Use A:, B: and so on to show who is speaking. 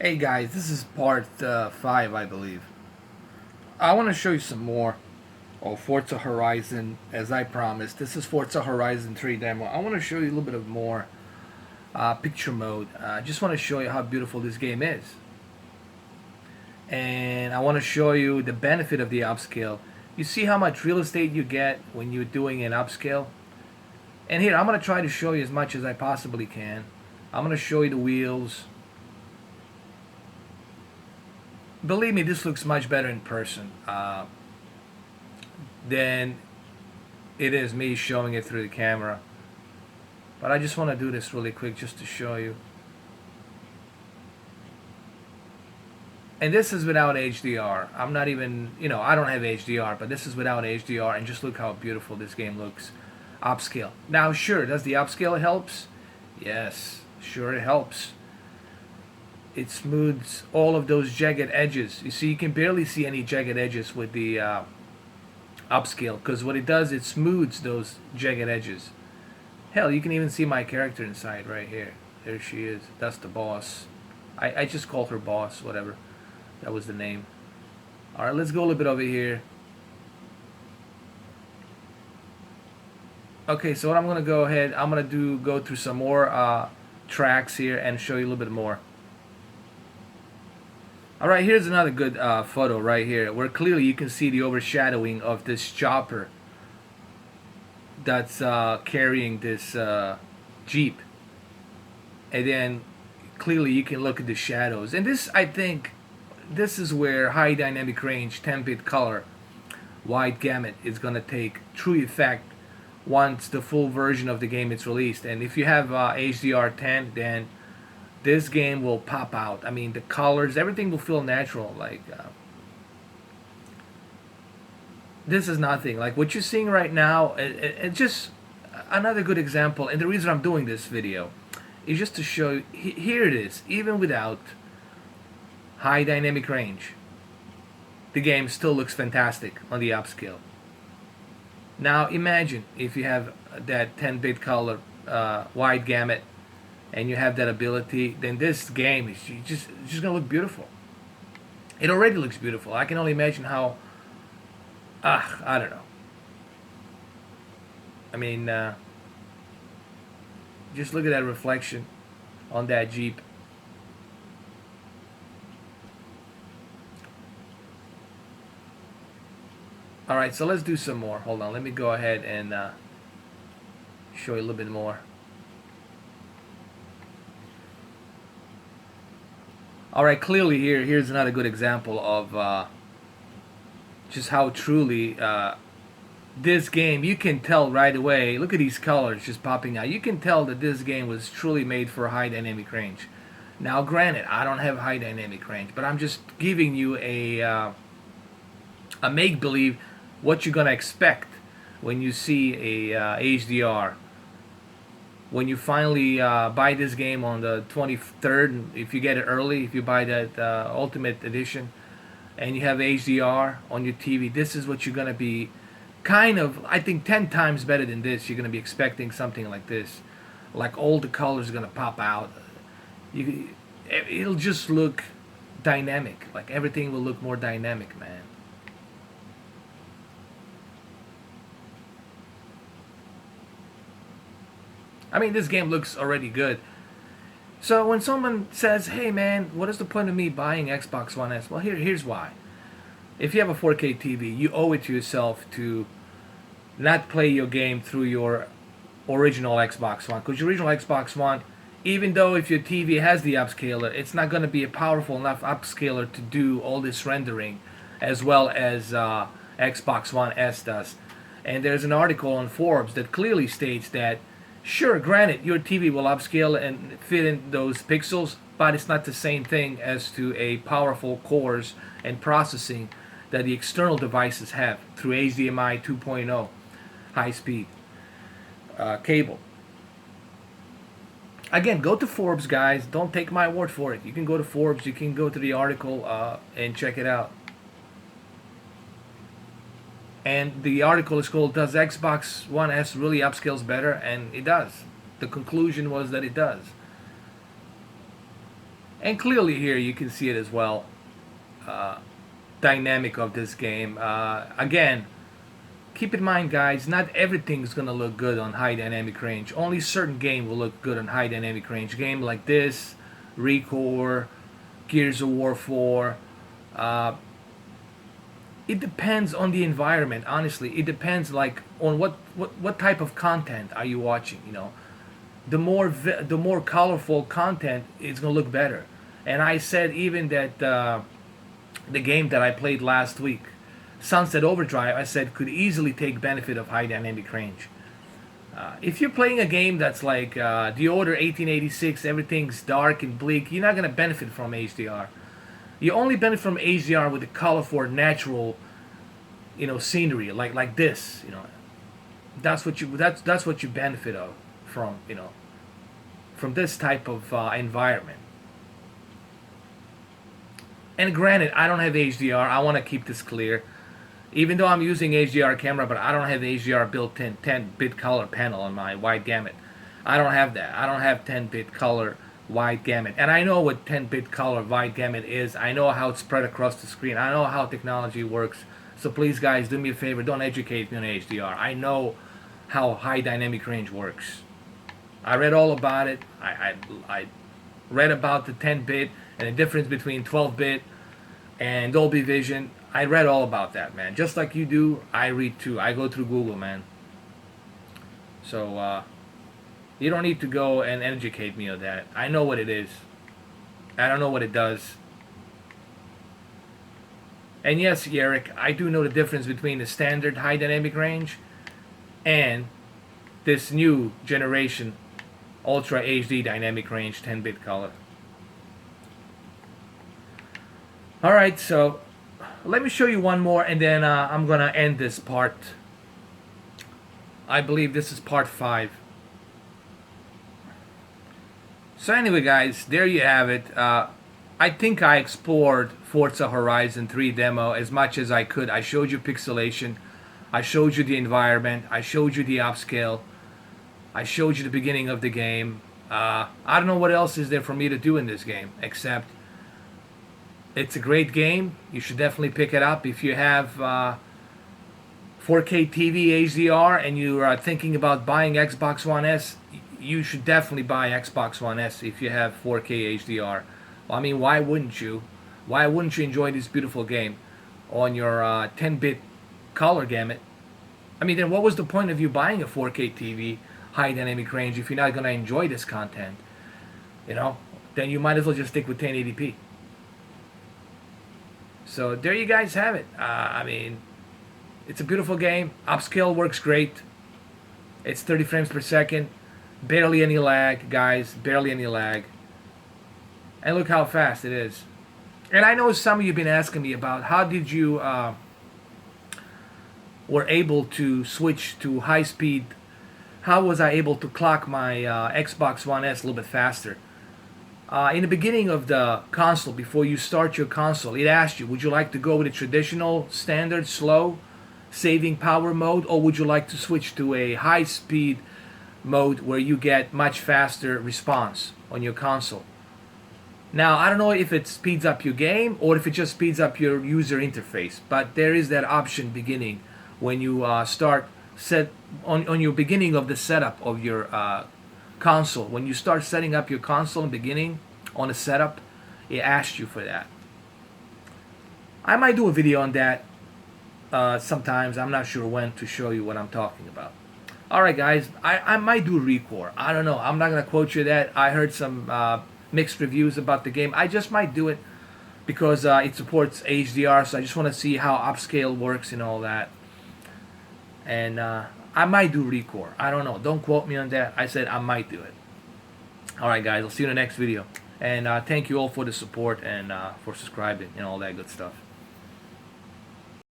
A: Hey guys, this is part 5, I believe. I want to show you some more of Forza Horizon, as I promised. This is Forza Horizon 3 demo. I want to show you a little bit of more picture mode. I just want to show you how beautiful this game is. And I want to show you the benefit of the upscale. You see how much real estate you get when you're doing an upscale? And here, I'm going to try to show you as much as I possibly can. I'm going to show you the wheels. Believe me, this looks much better in person than it is me showing it through the camera. But I just want to do this really quick just to show you. And this is without HDR. I'm not even, I don't have HDR, but this is without HDR, and just look how beautiful this game looks. Upscale. Now, sure, does the upscale helps? Yes, sure it helps. It smooths all of those jagged edges. You see, you can barely see any jagged edges with the upscale, because what it does, it smooths those jagged edges. Hell, you can even see my character inside right here. There she is. That's the boss. I just called her boss, whatever. That was the name. Alright, let's go a little bit over here. Okay, so what I'm going to go ahead, I'm going to go through some more tracks here and show you a little bit more. Alright, here's another good photo right here, where clearly you can see the overshadowing of this chopper that's carrying this Jeep. And then clearly you can look at the shadows. And this, I think, this is where high dynamic range, 10-bit color, wide gamut is going to take true effect once the full version of the game is released. And if you have HDR 10, then this game will pop out. I mean, the colors, everything will feel natural. Like this is nothing. Like what you're seeing right now, it's just another good example. And the reason I'm doing this video is just to show you, here it is, even without high dynamic range, the game still looks fantastic on the upscale. Now imagine if you have that 10-bit color wide gamut and you have that ability, then this game is just gonna look beautiful. It already looks beautiful. I can only imagine how I don't know. I mean, just look at that reflection on that Jeep. Alright, so let's do some more. Hold on, let me go ahead and show you a little bit more. Alright, clearly here's another good example of just how truly this game, you can tell right away. Look at these colors just popping out. You can tell that this game was truly made for high dynamic range. Now granted, I don't have high dynamic range, but I'm just giving you a make-believe what you're gonna expect when you see a HDR. When you finally buy this game on the 23rd, if you get it early, if you buy that Ultimate Edition, and you have HDR on your TV, this is what you're gonna be kind of, I think, 10 times better than this. You're gonna be expecting something like this, like all the colors are gonna pop out. It'll just look dynamic. Like everything will look more dynamic, man. I mean, this game looks already good. So when someone says, hey man, what is the point of me buying Xbox One S? Well, here's why. If you have a 4K TV, you owe it to yourself to not play your game through your original Xbox One. Because your original Xbox One, even though if your TV has the upscaler, it's not going to be a powerful enough upscaler to do all this rendering as well as Xbox One S does. And there's an article on Forbes that clearly states that sure, granted, your TV will upscale and fit in those pixels, but it's not the same thing as to a powerful cores and processing that the external devices have through HDMI 2.0 high-speed cable. Again, go to Forbes, guys. Don't take my word for it. You can go to Forbes. You can go to the article and check it out. And the article is called, Does Xbox One S really upscales better? And it does. The conclusion was that it does. And clearly here you can see it as well. Dynamic of this game. Again, keep in mind, guys, not everything's gonna look good on high dynamic range. Only certain game will look good on high dynamic range. Game like this, Recore, Gears of War 4. It depends on the environment. Honestly, it depends like on what type of content are you watching. You know, the more colorful content, it's gonna look better. And I said even that the game that I played last week, Sunset Overdrive, I said could easily take benefit of high dynamic range. If you're playing a game that's like The Order 1886, everything's dark and bleak, you're not gonna benefit from HDR. You only benefit from HDR with the colorful, natural, you know, scenery like this. You know, that's what you benefit of from, you know, from this type of environment. And granted, I don't have HDR. I want to keep this clear. Even though I'm using HDR camera, but I don't have HDR built-in 10-bit color panel on my wide gamut. I don't have that. I don't have 10-bit color wide gamut. And I know what 10-bit color wide gamut is. I know how it's spread across the screen. I know how technology works. So please, guys, do me a favor. Don't educate me on HDR. I know how high dynamic range works. I read all about it. I read about the 10-bit and the difference between 12-bit and Dolby Vision. I read all about that, man. Just like you do, I read too. I go through Google, man. So you don't need to go and educate me on that. I know what it is. I don't know what it does. And yes, Eric, I do know the difference between the standard high dynamic range and this new generation Ultra HD dynamic range 10-bit color. Alright, so let me show you one more and then I'm gonna end this part. I believe this is part 5. So anyway, guys, there you have it. I think I explored Forza Horizon 3 demo as much as I could. I showed you pixelation, I showed you the environment, I showed you the upscale, I showed you the beginning of the game. I don't know what else is there for me to do in this game, except it's a great game. You should definitely pick it up. If you have 4K TV HDR and you are thinking about buying Xbox One S, you should definitely buy Xbox One S if you have 4K HDR. Well, I mean, why wouldn't you? Why wouldn't you enjoy this beautiful game on your 10-bit color gamut? I mean, then what was the point of you buying a 4K TV high dynamic range if you're not going to enjoy this content? You know, then you might as well just stick with 1080p. So there you guys have it. I mean, it's a beautiful game. Upscale works great. It's 30 frames per second. Barely any lag, guys. Barely any lag. And look how fast it is. And I know some of you have been asking me about how did you were able to switch to high speed. How was I able to clock my Xbox One S a little bit faster? In the beginning of the console, before you start your console, it asked you, would you like to go with a traditional, standard, slow, saving power mode, or would you like to switch to a high-speed mode where you get much faster response on your console? Now, I don't know if it speeds up your game or if it just speeds up your user interface, but there is that option beginning when you start on your beginning of the setup of your console. When you start setting up your console in the beginning on the setup, it asks you for that. I might do a video on that sometimes. I'm not sure when to show you what I'm talking about. Alright, guys, I might do Recore. I don't know. I'm not going to quote you that. I heard some mixed reviews about the game. I just might do it because it supports HDR, so I just want to see how upscale works and all that. And I might do Recore. I don't know. Don't quote me on that. I said I might do it. Alright, guys. I'll see you in the next video. And thank you all for the support and for subscribing and all that good stuff.